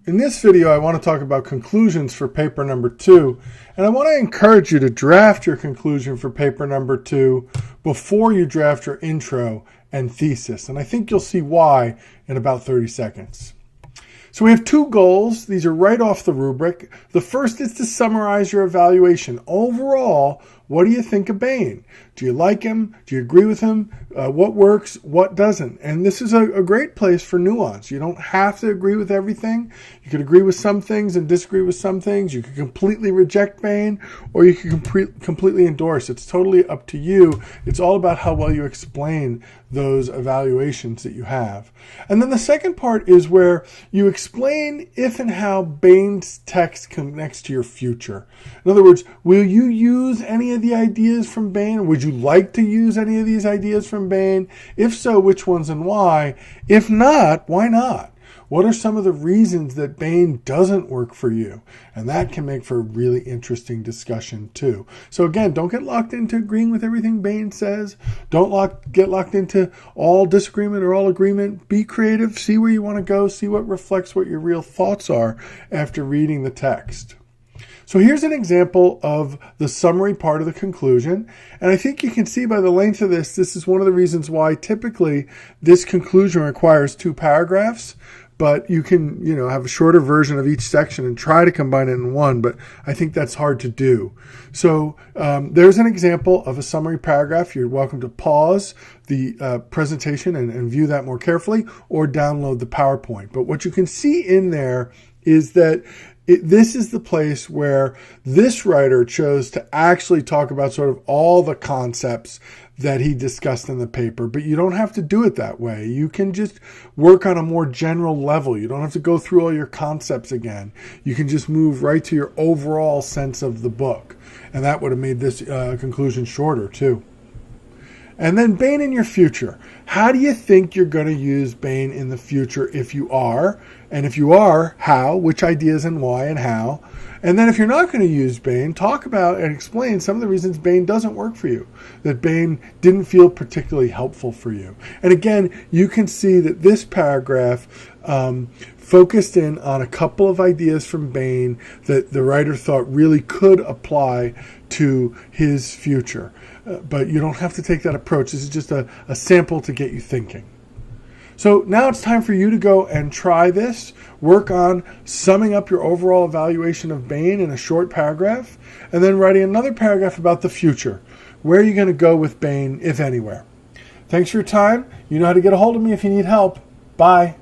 In this video, I want to talk about conclusions for paper number 2, and I want to encourage you to draft your conclusion for paper number 2 before you draft your intro and thesis, and I think you'll see why in about 30 seconds. So we have two goals. These are right off the rubric. The first is to summarize your evaluation. Overall, what do you think of Bain? Do you like him? Do you agree with him? What works? What doesn't? And this is a great place for nuance. You don't have to agree with everything. You could agree with some things and disagree with some things. You could completely reject Bain, or you could completely endorse. It's totally up to you. It's all about how well you explain those evaluations that you have. And then the second part is where you explain if and how Bain's text connects to your future. In other words, will you use any of the ideas from Bain? Would you like to use any of these ideas from Bain? If so, which ones and why? If not, why not? What are some of the reasons that Bain doesn't work for you? And that can make for a really interesting discussion too. So again, don't get locked into agreeing with everything Bain says. Don't get locked into all disagreement or all agreement. Be creative, see where you want to go, see what reflects what your real thoughts are after reading the text. So here's an example of the summary part of the conclusion. And I think you can see by the length of this is one of the reasons why typically this conclusion requires 2 paragraphs. But you can, have a shorter version of each section and try to combine it in one, but I think that's hard to do. So there's an example of a summary paragraph. You're welcome to pause the presentation and view that more carefully, or download the PowerPoint. But what you can see in there is that this is the place where this writer chose to actually talk about sort of all the concepts that he discussed in the paper, but you don't have to do it that way. You can just work on a more general level. You don't have to go through all your concepts again. You can just move right to your overall sense of the book. And that would have made this conclusion shorter too. And then Bain in your future. How do you think you're going to use Bain in the future if you are? And if you are, how? Which ideas and why and how? And then if you're not going to use Bain, talk about and explain some of the reasons Bain doesn't work for you, that Bain didn't feel particularly helpful for you. And again, you can see that this paragraph focused in on a couple of ideas from Bain that the writer thought really could apply to his future. But you don't have to take that approach. This is just a sample to get you thinking. So now it's time for you to go and try this. Work on summing up your overall evaluation of Bain in a short paragraph, and then writing another paragraph about the future. Where are you going to go with Bain, if anywhere? Thanks for your time. You know how to get a hold of me if you need help. Bye.